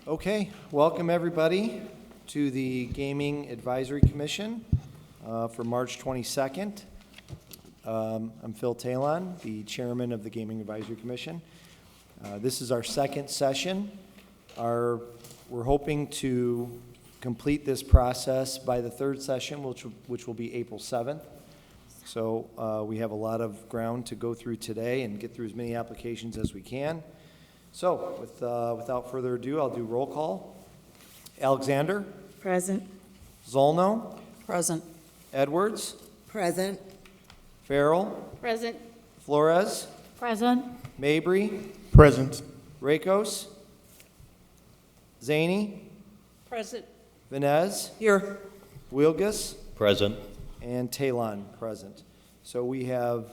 Okay, welcome everybody to the Gaming Advisory Commission for March 22nd. I'm Phil Talon, the chairman of the Gaming Advisory Commission. This is our second session. We're hoping to complete this process by the third session, which will be April 7th. So we have a lot of ground to go through today and get through as many applications as we can. So without further ado, I'll do roll call. Alexander? Present. Zolno? Present. Edwards? Present. Farrell? Present. Flores? Present. Mabry? Present. Rakos? Zaney? Present. Venez? Here. Wilgus? Present. And Talon present. So we have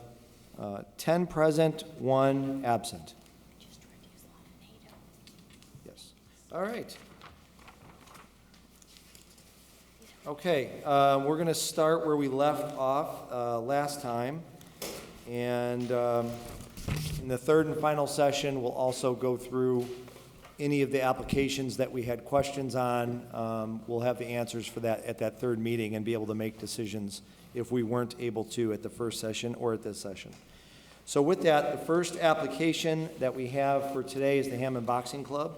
10 present, 1 absent. Yes. All right. Okay, we're going to start where we left off last time. And in the third and final session, we'll also go through any of the applications that we had questions on. We'll have the answers for that at that third meeting and be able to make decisions if we weren't able to at the first session or at this session. So with that, the first application that we have for today is the Hammond Boxing Club.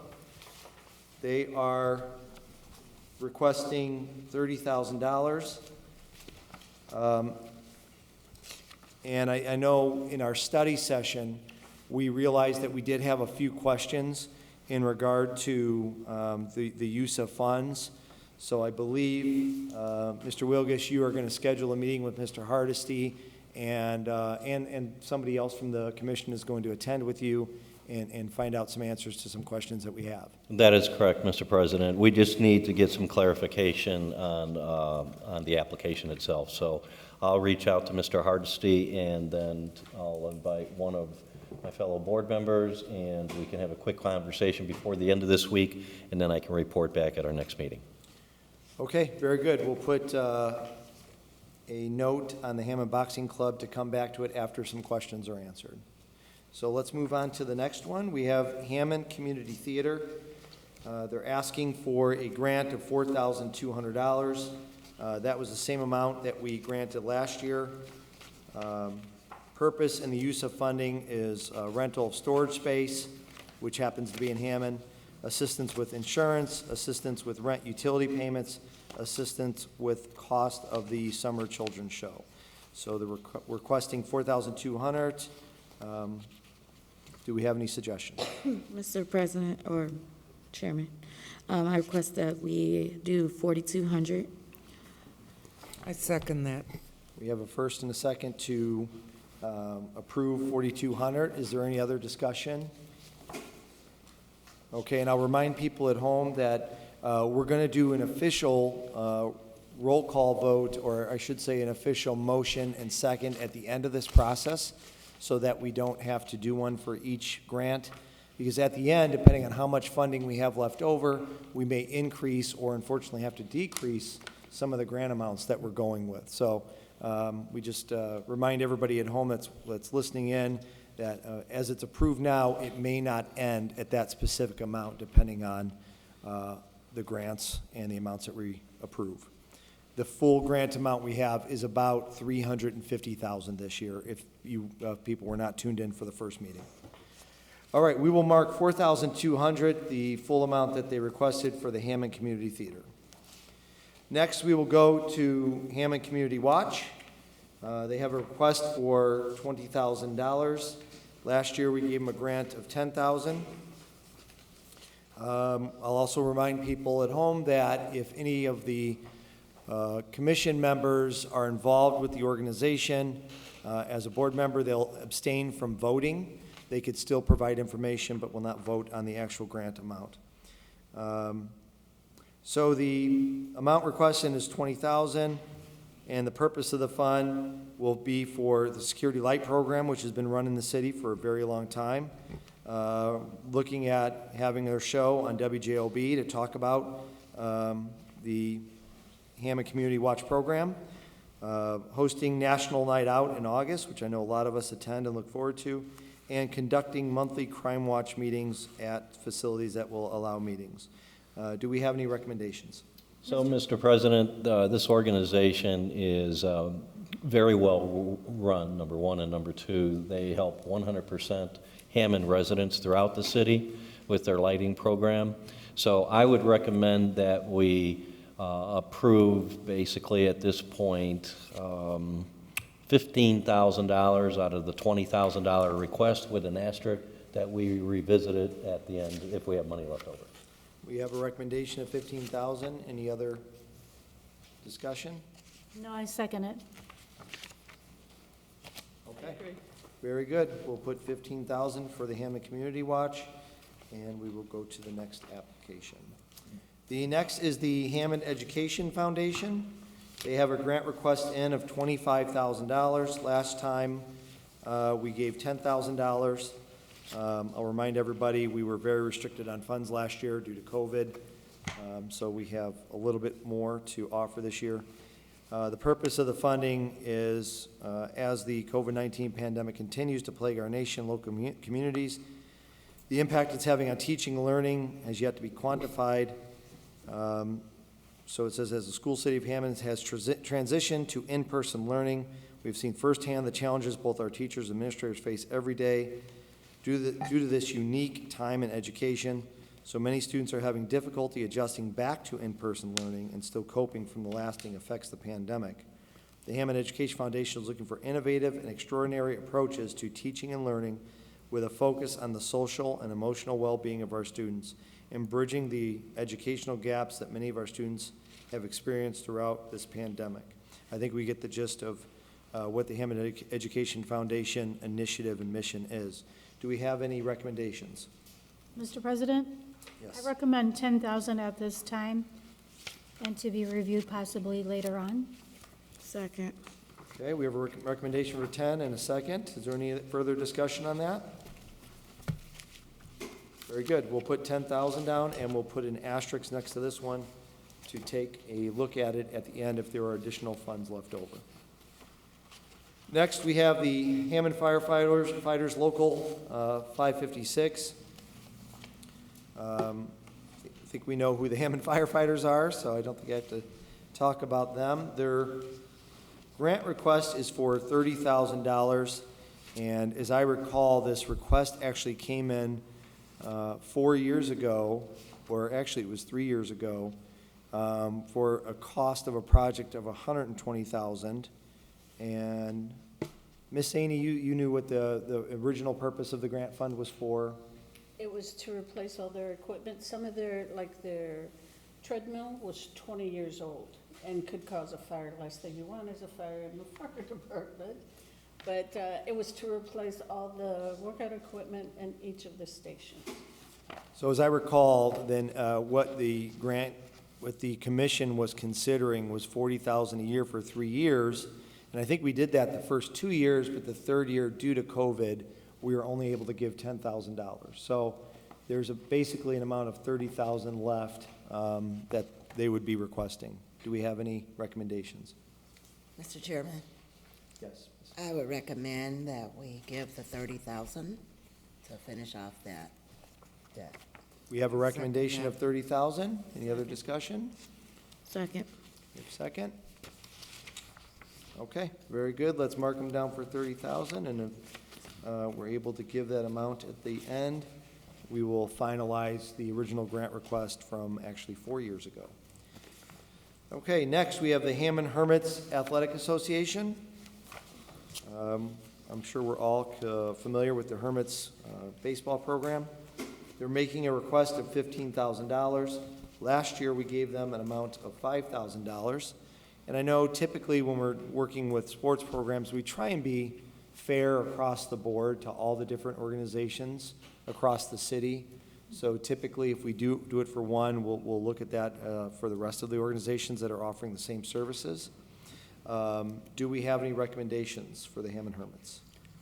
They are requesting $30,000. And I know in our study session, we realized that we did have a few questions in regard to the use of funds. So I believe, Mr. Wilgus, you are going to schedule a meeting with Mr. Hardesty, and somebody else from the commission is going to attend with you and find out some answers to some questions that we have. That is correct, Mr. President. We just need to get some clarification on the application itself. So I'll reach out to Mr. Hardesty, and then I'll invite one of my fellow board members, and we can have a quick conversation before the end of this week, and then I can report back at our next meeting. Okay, very good. We'll put a note on the Hammond Boxing Club to come back to it after some questions are answered. So let's move on to the next one. We have Hammond Community Theater. They're asking for a grant of $4,200. That was the same amount that we granted last year. Purpose and the use of funding is rental of storage space, which happens to be in Hammond, assistance with insurance, assistance with rent utility payments, assistance with cost of the summer children's show. So they're requesting $4,200. Do we have any suggestions? Mr. President or Chairman, I request that we do 4,200. I second that. We have a first and a second to approve 4,200. Is there any other discussion? Okay, and I'll remind people at home that we're going to do an official roll call vote, or I should say an official motion and second at the end of this process, so that we don't have to do one for each grant. Because at the end, depending on how much funding we have left over, we may increase or unfortunately have to decrease some of the grant amounts that we're going with. So we just remind everybody at home that's listening in that as it's approved now, it may not end at that specific amount depending on the grants and the amounts that we approve. The full grant amount we have is about $350,000 this year if you people were not tuned in for the first meeting. All right, we will mark $4,200, the full amount that they requested for the Hammond Community Theater. Next, we will go to Hammond Community Watch. They have a request for $20,000. Last year, we gave them a grant of $10,000. I'll also remind people at home that if any of the commission members are involved with the organization, as a board member, they'll abstain from voting. They could still provide information, but will not vote on the actual grant amount. So the amount requested is $20,000, and the purpose of the fund will be for the security light program, which has been run in the city for a very long time. Looking at having their show on WJOB to talk about the Hammond Community Watch program, hosting National Night Out in August, which I know a lot of us attend and look forward to, and conducting monthly Crime Watch meetings at facilities that will allow meetings. Do we have any recommendations? So, Mr. President, this organization is very well run, number one, and number two, they help 100% Hammond residents throughout the city with their lighting program. So I would recommend that we approve, basically at this point, $15,000 out of the $20,000 request, with an asterisk that we revisit it at the end if we have money left over. We have a recommendation of 15,000. Any other discussion? No, I second it. Okay. Very good. We'll put 15,000 for the Hammond Community Watch, and we will go to the next application. The next is the Hammond Education Foundation. They have a grant request in of $25,000. Last time, we gave $10,000. I'll remind everybody, we were very restricted on funds last year due to COVID, so we have a little bit more to offer this year. The purpose of the funding is, as the COVID-19 pandemic continues to plague our nation and local communities, the impact it's having on teaching and learning has yet to be quantified. So it says, as the school city of Hammond has transitioned to in-person learning, we've seen firsthand the challenges both our teachers and administrators face every day due to this unique time in education. So many students are having difficulty adjusting back to in-person learning and still coping from the lasting effects of the pandemic. The Hammond Education Foundation is looking for innovative and extraordinary approaches to teaching and learning with a focus on the social and emotional well-being of our students and bridging the educational gaps that many of our students have experienced throughout this pandemic. I think we get the gist of what the Hammond Education Foundation initiative and mission is. Do we have any recommendations? Mr. President? Yes. I recommend 10,000 at this time and to be reviewed possibly later on. Second. Okay, we have a recommendation for 10 and a second. Is there any further discussion on that? Very good. We'll put 10,000 down, and we'll put an asterisk next to this one to take a look at it at the end if there are additional funds left over. Next, we have the Hammond Firefighters Local 556. I think we know who the Hammond firefighters are, so I don't think I have to talk about them. Their grant request is for $30,000, and as I recall, this request actually came in 4 years ago, or actually it was 3 years ago, for a cost of a project of $120,000. And Ms. Saney, you knew what the original purpose of the grant fund was for? It was to replace all their equipment. Some of their treadmill was 20 years old and could cause a fire. Last thing you want is a fire in the fire department. But it was to replace all the workout equipment in each of the stations. So as I recall, then what the commission was considering was $40,000 a year for 3 years. And I think we did that the first 2 years, but the third year, due to COVID, we were only able to give $10,000. So there's basically an amount of $30,000 left that they would be requesting. Do we have any recommendations? Mr. Chairman, Yes. I would recommend that we give the $30,000 to finish off that debt. We have a recommendation of $30,000. Any other discussion? Second. Second? Okay, very good. Let's mark them down for $30,000, and if we're able to give that amount at the end, we will finalize the original grant request from actually 4 years ago. Okay, next we have the Hammond Hermits Athletic Association. I'm sure we're all familiar with the Hermits baseball program. They're making a request of $15,000. Last year, we gave them an amount of $5,000. And I know typically when we're working with sports programs, we try and be fair across the board to all the different organizations across the city. So typically, if we do it for one, we'll look at that for the rest of the organizations that are offering the same services. Do we have any recommendations for the Hammond Hermits?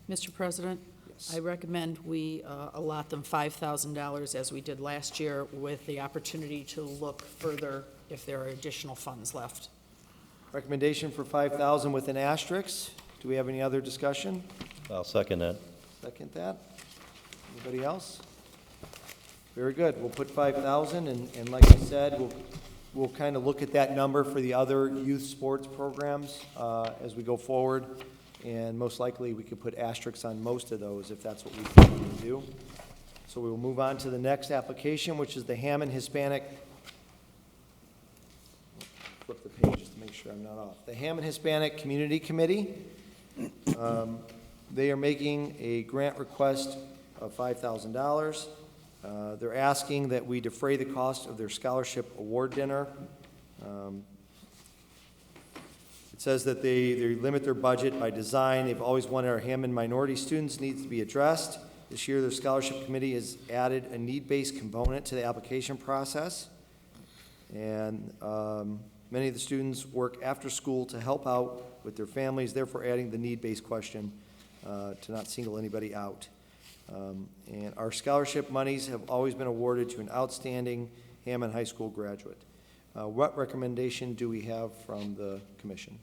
Mr. President, Yes. I recommend we allot them $5,000 as we did last year, with the opportunity to look further if there are additional funds left. Recommendation for $5,000 with an asterisk. Do we have any other discussion? I'll second that. Second that. Anybody else? Very good. We'll put 5,000, and like I said, we'll kind of look at that number for the other youth sports programs as we go forward, and most likely we could put asterisks on most of those if that's what we think we can do. So we will move on to the next application, which is the Hammond Hispanic. Flip the page just to make sure I'm not off. The Hammond Hispanic Community Committee. They are making a grant request of $5,000. They're asking that we defray the cost of their scholarship award dinner. It says that they limit their budget by design. They've always wanted our Hammond minority students' needs to be addressed. This year, their scholarship committee has added a need-based component to the application process. And many of the students work after school to help out with their families, therefore adding the need-based question to not single anybody out. And our scholarship monies have always been awarded to an outstanding Hammond High School graduate. What recommendation do we have from the commission?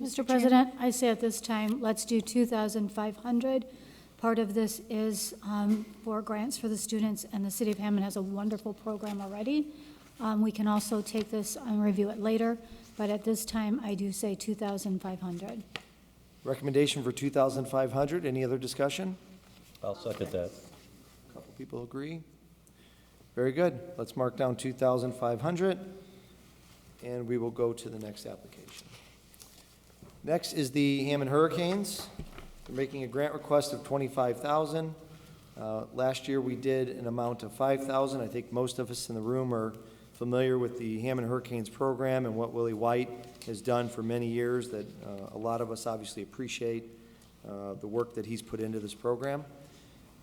Mr. President, I say at this time, let's do 2,500. Part of this is for grants for the students, and the city of Hammond has a wonderful program already. We can also take this and review it later, but at this time, I do say 2,500. Recommendation for 2,500. Any other discussion? I'll second that. A couple people agree. Very good. Let's mark down 2,500, and we will go to the next application. Next is the Hammond Hurricanes. They're making a grant request of $25,000. Last year, we did an amount of $5,000. I think most of us in the room are familiar with the Hammond Hurricanes program and what Willie White has done for many years, that a lot of us obviously appreciate the work that he's put into this program.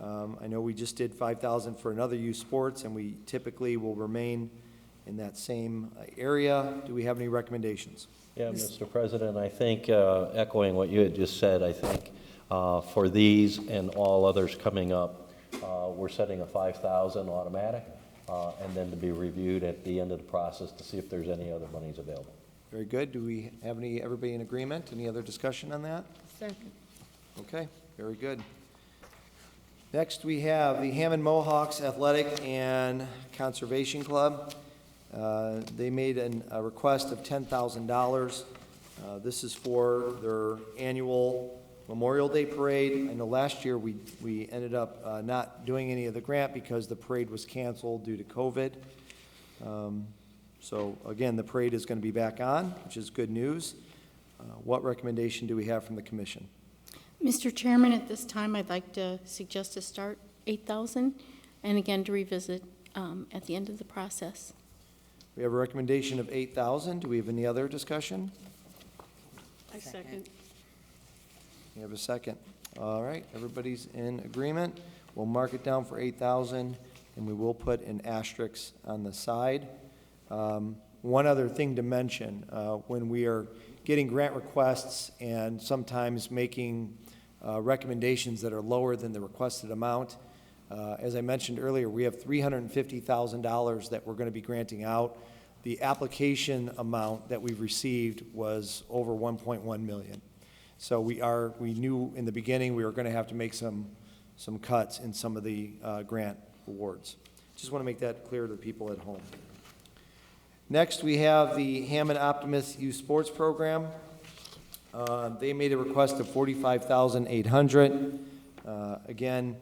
I know we just did $5,000 for another youth sports, and we typically will remain in that same area. Do we have any recommendations? Yeah, Mr. President, I think, echoing what you had just said, I think for these and all others coming up, we're setting a $5,000 automatic, and then to be reviewed at the end of the process to see if there's any other monies available. Very good. Do we have everybody in agreement? Any other discussion on that? Second. Okay, very good. Next, we have the Hammond Mohawks Athletic and Conservation Club. They made a request of $10,000. This is for their annual Memorial Day Parade. I know last year we ended up not doing any of the grant because the parade was canceled due to COVID. So again, the parade is going to be back on, which is good news. What recommendation do we have from the commission? Mr. Chairman, at this time, I'd like to suggest to start 8,000, and again to revisit at the end of the process. We have a recommendation of 8,000. Do we have any other discussion? I second. We have a second. All right, everybody's in agreement. We'll mark it down for 8,000, and we will put an asterisk on the side. One other thing to mention, when we are getting grant requests and sometimes making recommendations that are lower than the requested amount, as I mentioned earlier, we have $350,000 that we're going to be granting out. The application amount that we've received was over $1.1 million. So we knew in the beginning we were going to have to make some cuts in some of the grant awards. Just want to make that clear to the people at home. Next, we have the Hammond Optimist Youth Sports Program. They made a request of $45,800. Again,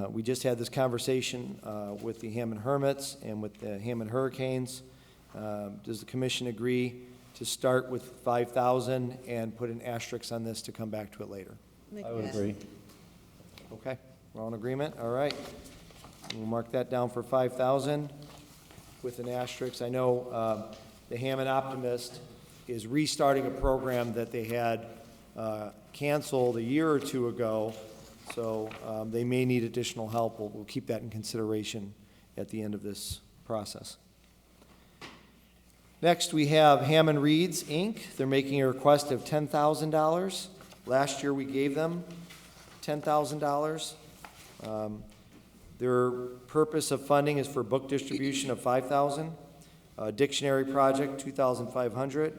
we just had this conversation with the Hammond Hermits and with the Hammond Hurricanes. Does the commission agree to start with 5,000 and put an asterisk on this to come back to it later? I would agree. Okay, we're all in agreement? All right. We'll mark that down for 5,000 with an asterisk. I know the Hammond Optimist is restarting a program that they had canceled a year or two ago, so they may need additional help. We'll keep that in consideration at the end of this process. Next, we have Hammond Reads, Inc. They're making a request of $10,000. Last year, we gave them $10,000. Their purpose of funding is for book distribution of $5,000, dictionary project $2,500,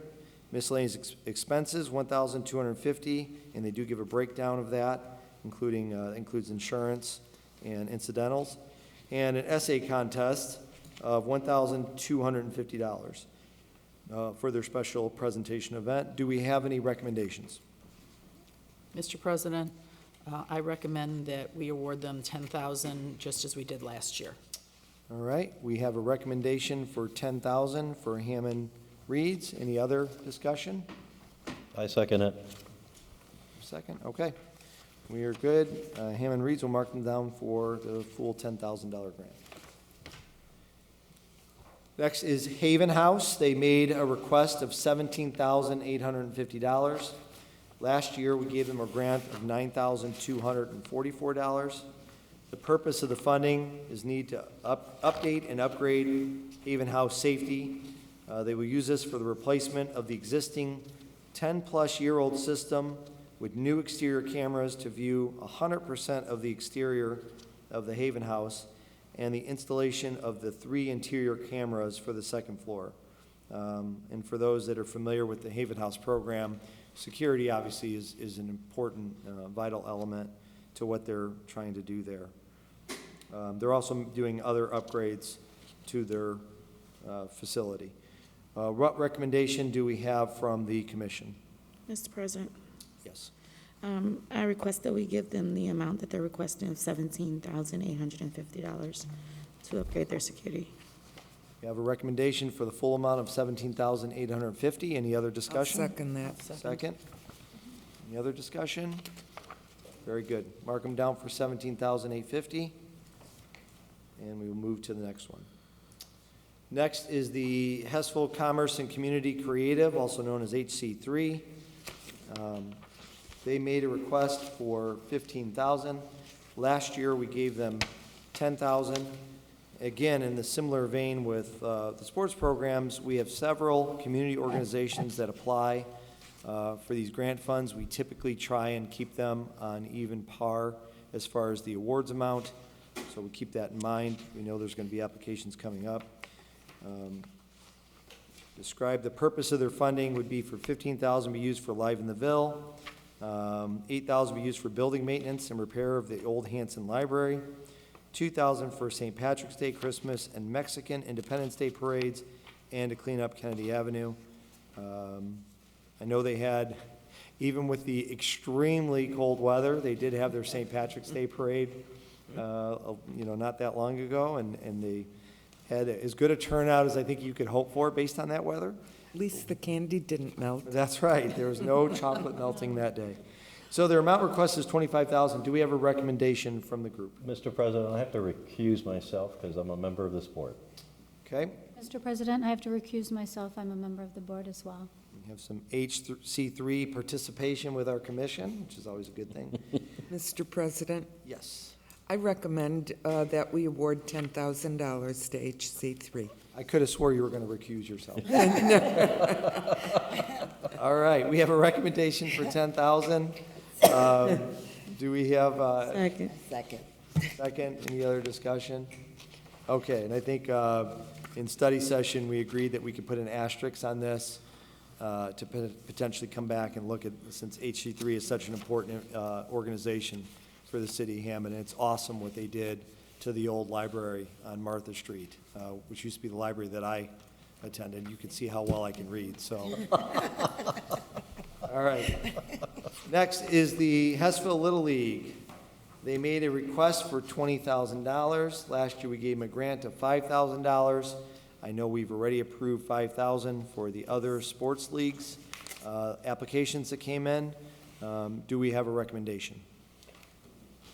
miscellaneous expenses $1,250, and they do give a breakdown of that. including, includes insurance and incidentals, and an essay contest of $1,250 for their special presentation event. Do we have any recommendations? Mr. President, I recommend that we award them $10,000, just as we did last year. All right, we have a recommendation for $10,000 for Hammond Reads. Any other discussion? I second it. Second, okay. We are good. Hammond Reads will mark them down for the full $10,000 grant. Next is Haven House. They made a request of $17,850. Last year, we gave them a grant of $9,244. The purpose of the funding is need to update and upgrade Haven House safety. They will use this for the replacement of the existing 10-plus-year-old system with new exterior cameras to view 100% of the exterior of the Haven House, and the installation of the 3 interior cameras for the second floor. And for those that are familiar with the Haven House program, security obviously is an important, vital element to what they're trying to do there. They're also doing other upgrades to their facility. What recommendation do we have from the commission? Mr. President, Yes. I request that we give them the amount that they're requesting of $17,850 to upgrade their security. We have a recommendation for the full amount of $17,850. Any other I'll discussion? second that. Second. Any other discussion? Very good. Mark them down for $17,850. And we will move to the next one. Next is the Hessville Commerce and Community Creative, also known as HC3. They made a request for $15,000. Last year, we gave them $10,000. Again, in the similar vein with the sports programs, we have several community organizations that apply for these grant funds. We typically try and keep them on even par as far as the awards amount, so we keep that in mind. We know there's going to be applications coming up. Describe the purpose of their funding would be for $15,000 be used for Live in the Ville, $8,000 be used for building maintenance and repair of the old Hanson Library, $2,000 for St. Patrick's Day, Christmas, and Mexican Independence Day parades, and to clean up Kennedy Avenue. I know they had, even with the extremely cold weather, they did have their St. Patrick's Day parade, not that long ago, and they had as good a turnout as I think you could hope for based on that weather. At least the candy didn't melt. That's right. There was no chocolate melting that day. So their amount request is $25,000. Do we have a recommendation from the group? Mr. President, I have to recuse myself because I'm a member of this board. Okay. Mr. President, I have to recuse myself. I'm a member of the board as well. We have some HC3 participation with our commission, which is always a good thing. Mr. President, Yes. I recommend that we award $10,000 to HC3. I could have swore you were going to recuse yourself. All right, we have a recommendation for $10,000. Do we have Second. Second. second? Any other discussion? Okay, and I think in study session, we agreed that we could put an asterisk on this to potentially come back and look at, since HC3 is such an important organization for the city of Hammond. And it's awesome what they did to the old library on Martha Street, which used to be the library that I attended. You can see how well I can read, so. All right. Next is the Hessville Little League. They made a request for $20,000. Last year, we gave them a grant of $5,000. I know we've already approved $5,000 for the other sports leagues applications that came in. Do we have a recommendation?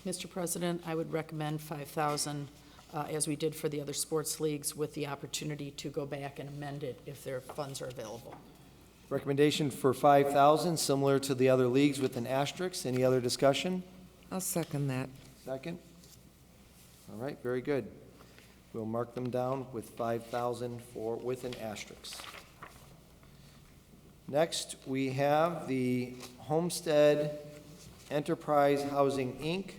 Mr. President, I would recommend $5,000, as we did for the other sports leagues, with the opportunity to go back and amend it if their funds are available. Recommendation for $5,000, similar to the other leagues with an asterisk. Any other discussion? I'll second that. Second? All right, very good. We'll mark them down with $5,000 with an asterisk. Next, we have the Homestead Enterprise Housing, Inc.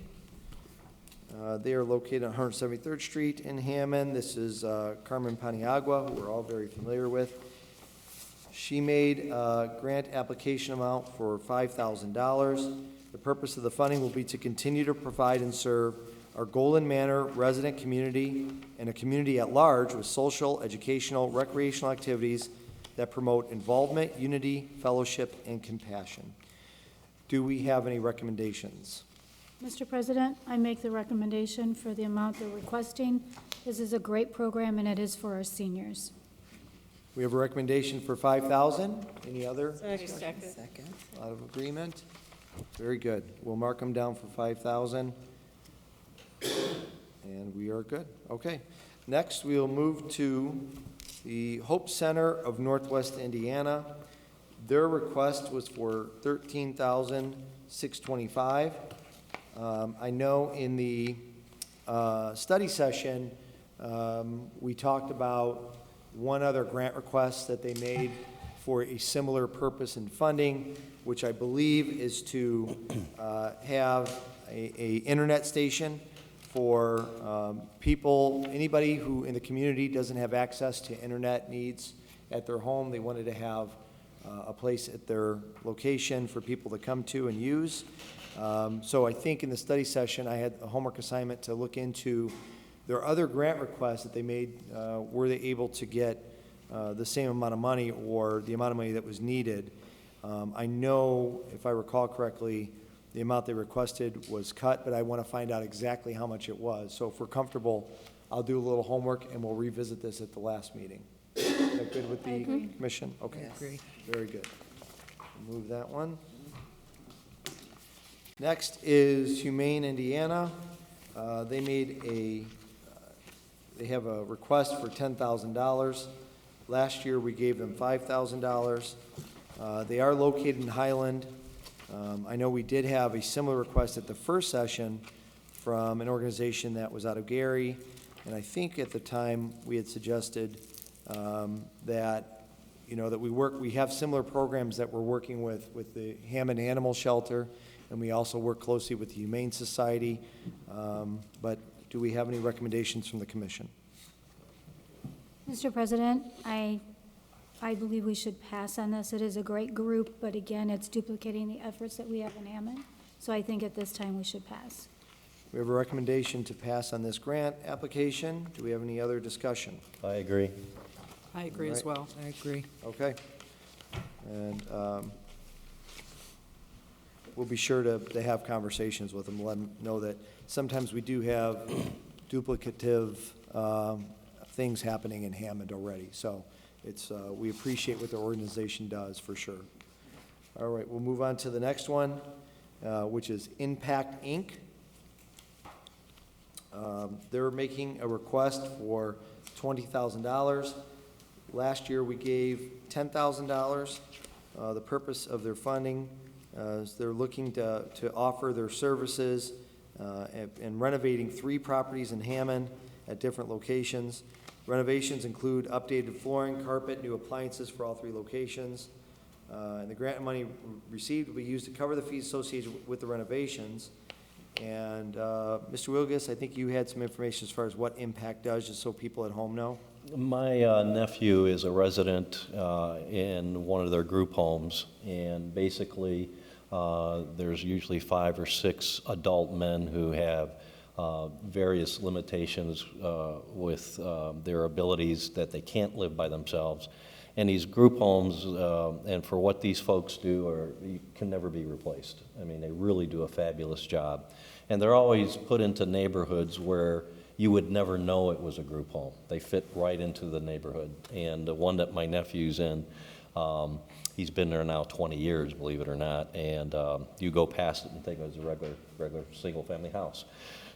They are located on 173rd Street in Hammond. This is Carmen Paniagua, who we're all very familiar with. She made a grant application amount for $5,000. The purpose of the funding will be to continue to provide and serve our Golden Manor resident community and a community at large with social, educational, recreational activities that promote involvement, unity, fellowship, and compassion. Do we have any recommendations? Mr. President, I make the recommendation for the amount they're requesting. This is a great program, and it is for our seniors. We have a recommendation for 5,000. Any other? Second. Out of agreement? Very good. We'll mark them down for 5,000. And we are good. Okay. Next, we'll move to the Hope Center of Northwest Indiana. Their request was for $13,625. I know in the study session, we talked about one other grant request that they made for a similar purpose and funding, which I believe is to have a internet station for people, anybody who in the community doesn't have access to internet needs at their home. They wanted to have a place at their location for people to come to and use. So I think in the study session, I had a homework assignment to look into their other grant requests that they made. Were they able to get the same amount of money or the amount of money that was needed? I know, if I recall correctly, the amount they requested was cut, but I want to find out exactly how much it was. So if we're comfortable, I'll do a little homework and we'll revisit this at the last meeting. Is that good with the commission? Okay. I agree. Very good. Move that one. Next is Humane Indiana. They made they have a request for $10,000. Last year, we gave them $5,000. They are located in Highland. I know we did have a similar request at the first session from an organization that was out of Gary, and I think at the time we had suggested that, you know, that we have similar programs that we're working with the Hammond Animal Shelter, and we also work closely with the Humane Society. But do we have any recommendations from the commission? Mr. President, I believe we should pass on this. It is a great group, but again, it's duplicating the efforts that we have in Hammond. So I think at this time we should pass. We have a recommendation to pass on this grant application. Do we have any other discussion? I agree. I agree as well. I agree. Okay. And we'll be sure to have conversations with them, let them know that sometimes we do have duplicative things happening in Hammond already. So it's, we appreciate what the organization does, for sure. All right, we'll move on to the next one, which is Impact Inc. They're making a request for $20,000. Last year, we gave $10,000. The purpose of their funding is they're looking to offer their services and renovating 3 properties in Hammond at different locations. Renovations include updated flooring, carpet, new appliances for all 3 locations. And the grant money received will be used to cover the fees associated with the renovations. And Mr. Wilgus, I think you had some information as far as what Impact does, just so people at home know. My nephew is a resident in one of their group homes, and basically there's usually 5 or 6 adult men who have various limitations with their abilities that they can't live by themselves. And these group homes, and for what these folks do, can never be replaced. I mean, they really do a fabulous job. And they're always put into neighborhoods where you would never know it was a group home. They fit right into the neighborhood. And the one that my nephew's in, he's been there now 20 years, believe it or not. And you go past it and think it was a regular single-family house.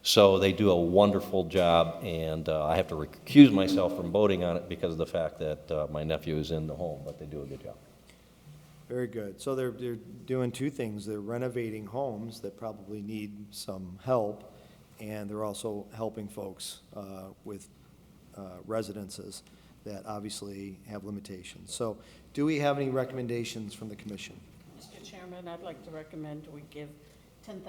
So they do a wonderful job, and I have to recuse myself from voting on it because of the fact that my nephew is in the home, but they do a good job. Very good. So they're doing 2 things. They're renovating homes that probably need some help, and they're also helping folks with residences that obviously have limitations. So do we have any recommendations from the commission? Mr. Chairman, I'd like to recommend we give $10,000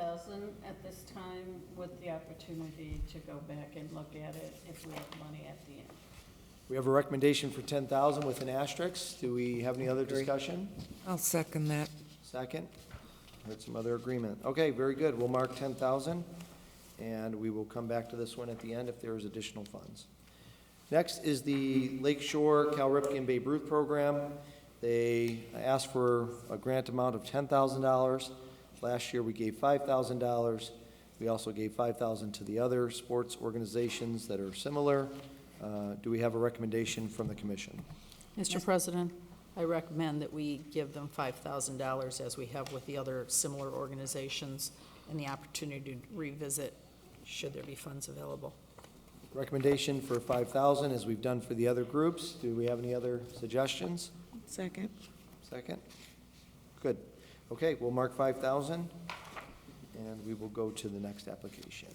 at this time with the opportunity to go back and look at it if we have money at the end. We have a recommendation for $10,000 with an asterisk. Do we have any other discussion? I'll second that. Second. Heard some other agreement. Okay, very good. We'll mark 10,000, and we will come back to this one at the end if there's additional funds. Next is the Lake Shore, Cal Ripken, Babe Ruth program. They asked for a grant amount of $10,000. Last year, we gave $5,000. We also gave $5,000 to the other sports organizations that are similar. Do we have a recommendation from the commission? Mr. President, I recommend that we give them $5,000 as we have with the other similar organizations and the opportunity to revisit should there be funds available. Recommendation for $5,000 as we've done for the other groups. Do we have any other suggestions? Second. Second? Good. Okay, we'll mark 5,000, and we will go to the next application.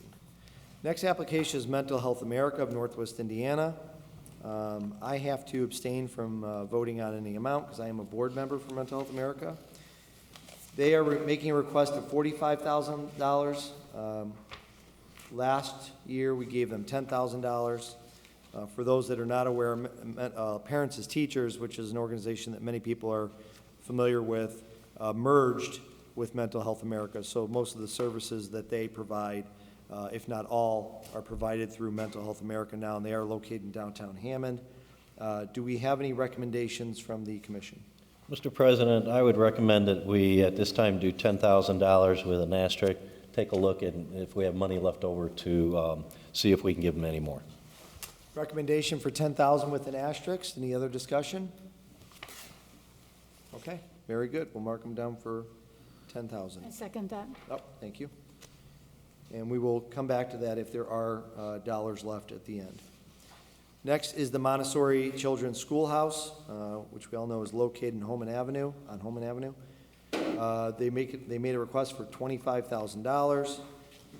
Next application is Mental Health America of Northwest Indiana. I have to abstain from voting on any amount because I am a board member for Mental Health America. They are making a request of $45,000. Last year, we gave them $10,000. For those that are not aware, Parents as Teachers, which is an organization that many people are familiar with, merged with Mental Health America. So most of the services that they provide, if not all, are provided through Mental Health America now, and they are located in downtown Hammond. Do we have any recommendations from the commission? Mr. President, I would recommend that we, at this time, do $10,000 with an asterisk. Take a look, and if we have money left over to see if we can give them any more. Recommendation for $10,000 with an asterisk. Any other discussion? Okay, very good. We'll mark them down for $10,000. I second that. Oh, thank you. And we will come back to that if there are dollars left at the end. Next is the Montessori Children's Schoolhouse, which we all know is located in Holman Avenue, on Holman Avenue. They made a request for $25,000.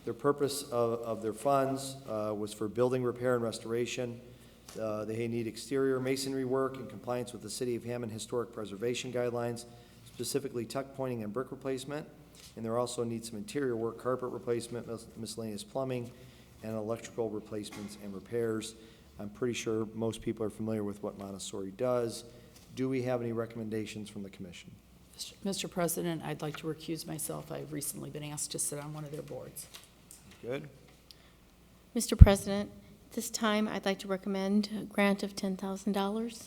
Their purpose of their funds was for building repair and restoration. They need exterior masonry work in compliance with the City of Hammond Historic Preservation Guidelines, specifically tuck pointing and brick replacement. And there also needs some interior work, carpet replacement, miscellaneous plumbing, and electrical replacements and repairs. I'm pretty sure most people are familiar with what Montessori does. Do we have any recommendations from the commission? Mr. President, I'd like to recuse myself. I've recently been asked to sit on one of their boards. Good. Mr. President, at this time, I'd like to recommend a grant of $10,000.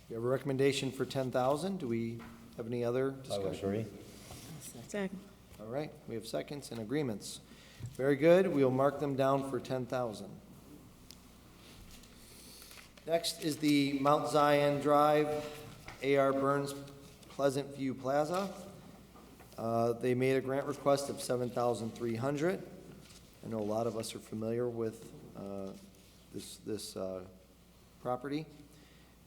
We have a recommendation for $10,000. Do we have any other I would discussion? agree. Second. All right, we have seconds and agreements. Very good. We'll mark them down for $10,000. Next is the Mount Zion Drive, A.R. Burns Pleasant View Plaza. They made a grant request of $7,300. I know a lot of us are familiar with this property.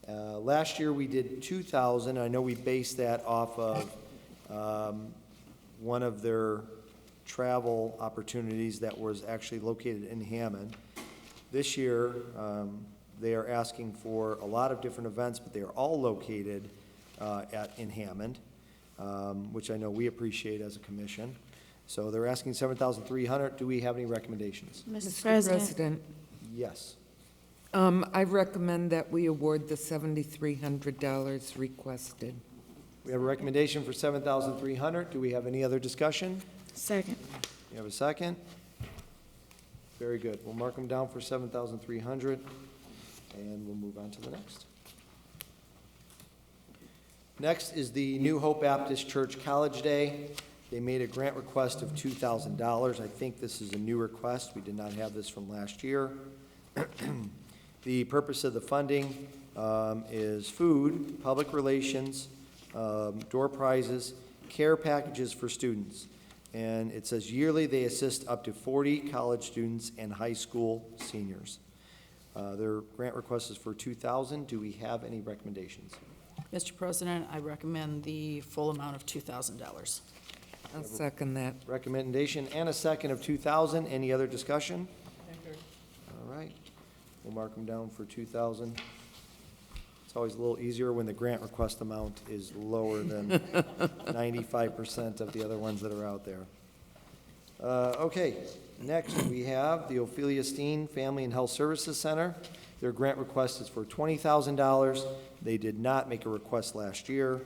Last year we did $2,000. I know we based that off of one of their travel opportunities that was actually located in Hammond. This year, they are asking for a lot of different events, but they are all located in Hammond, which I know we appreciate as a commission. So they're asking $7,300. Do we have any recommendations? Mr. President. President, Yes. I recommend that we award the $7,300 requested. We have a recommendation for $7,300. Do we have any other discussion? Second. You have a second? Very good. We'll mark them down for $7,300, and we'll move on to the next. Next is the New Hope Baptist Church College Day. They made a grant request of $2,000. I think this is a new request. We did not have this from last year. The purpose of the funding is food, public relations, door prizes, care packages for students. And it says yearly they assist up to 40 college students and high school seniors. Their grant request is for $2,000. Do we have any recommendations? Mr. President, I recommend the full amount of $2,000. I'll second that. Recommendation and a second of $2,000. Any other discussion? All right. We'll mark them down for $2,000. It's always a little easier when the grant request amount is lower than 95% of the other ones that are out there. Okay, next we have the Ophelia Steen Family and Health Services Center. Their grant request is for $20,000. They did not make a request last year.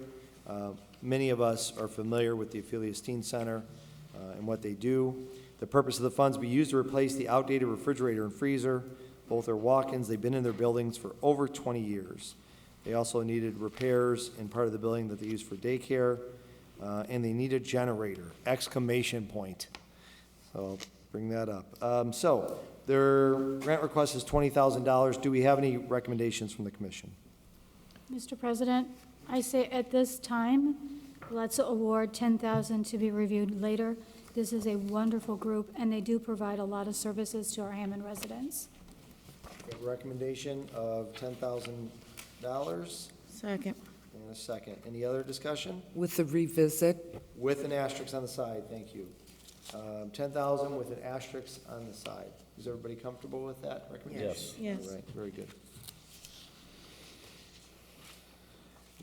Many of us are familiar with the Aphelios Teen Center and what they do. The purpose of the funds be used to replace the outdated refrigerator and freezer. Both are walk-ins. They've been in their buildings for over 20 years. They also needed repairs in part of the building that they use for daycare, and they need a generator, exclamation point. So bring that up. So their grant request is $20,000. Do we have any recommendations from the commission? Mr. President, I say at this time, let's award $10,000 to be reviewed later. This is a wonderful group, and they do provide a lot of services to our Hammond residents. We have a recommendation of $10,000 Second. and a second. Any other discussion? With the revisit, With an asterisk on the side, thank you. 10,000 with an asterisk on the side. Is everybody comfortable with that recommendation? Yes. Yes. All right, very good.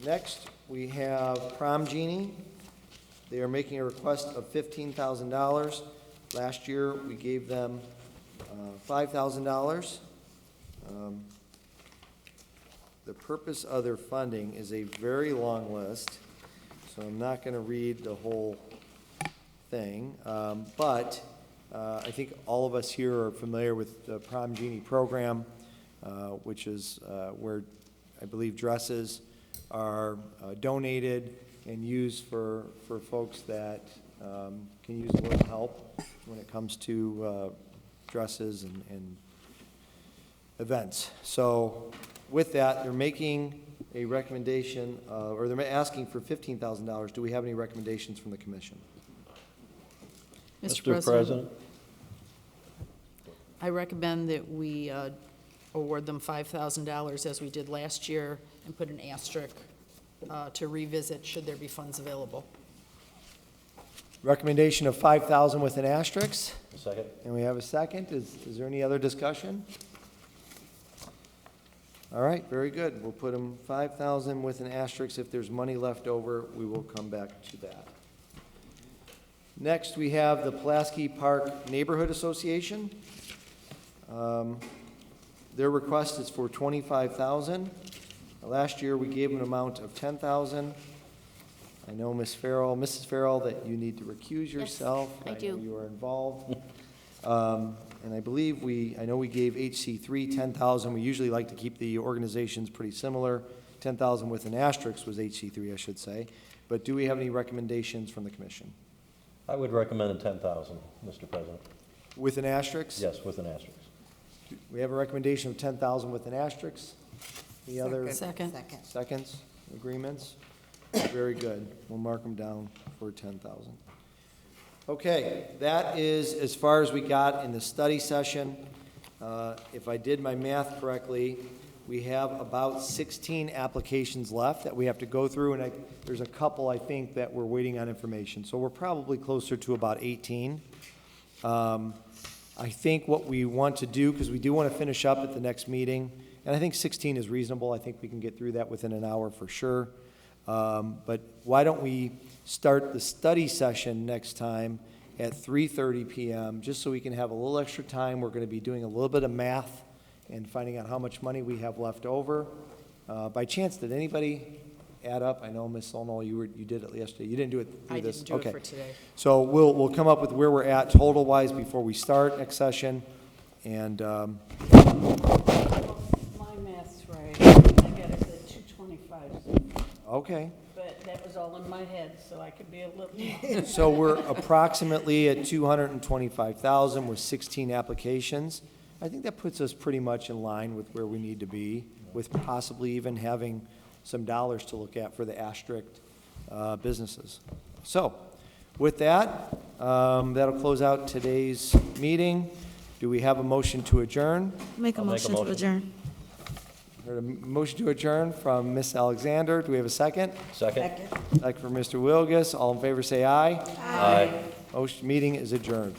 Next, we have Prom Genie. They are making a request of $15,000. Last year, we gave them $5,000. The purpose of their funding is a very long list, so I'm not going to read the whole thing. But I think all of us here are familiar with the Prom Genie program, which is where I believe dresses are donated and used for folks that can use a little help when it comes to dresses and events. So with that, they're making a recommendation, or they're asking for $15,000. Do we have any recommendations from the commission? Mr. President, I recommend that we award them $5,000 as we did last year and put an asterisk to revisit should there be funds available. Recommendation of $5,000 with an asterisk, Second? and we have a second. Is there any other discussion? All right, very good. We'll put them $5,000 with an asterisk. If there's money left over, we will come back to that. Next, we have the Pulaski Park Neighborhood Association. Their request is for $25,000. Last year, we gave them an amount of $10,000. I know, Mrs. Farrell, that you need to recuse yourself. I do. know you are involved. And I believe I know we gave HC3 $10,000. We usually like to keep the organizations pretty similar. $10,000 with an asterisk was HC3, I should say. But do we have any recommendations from the commission? I would recommend $10,000, Mr. President. With an asterisk? Yes, with an asterisk. We have a recommendation of $10,000 with an asterisk. Any other Second. seconds, agreements? Very good. We'll mark them down for $10,000. Okay, that is as far as we got in the study session. If I did my math correctly, we have about 16 applications left that we have to go through, and there's a couple, I think, that we're waiting on information. So we're probably closer to about 18. I think what we want to do, because we do want to finish up at the next meeting, and I think 16 is reasonable. I think we can get through that within an hour for sure. But why don't we start the study session next time at 3:30 p.m., just so we can have a little extra time. We're going to be doing a little bit of math and finding out how much money we have left over. By chance, did anybody add up? I know, Ms. Solno, you did it yesterday. You didn't do it through I this? didn't do it Okay. for today. So we'll come up with where we're at total-wise before we start next session. And My math's right. I got it at 225, okay. but that was all in my head, so I could be a little. So we're approximately at 225,000 with 16 applications. I think that puts us pretty much in line with where we need to be, with possibly even having some dollars to look at for the asterisk businesses. So with that, that'll close out today's meeting. Do we have a motion to adjourn? Make a I'll make a motion to motion. adjourn. Heard a motion to adjourn from Ms. Alexander. Do we have a second? Second? Second from Mr. Wilgus. All in favor, say aye. Aye. Motion, meeting is adjourned.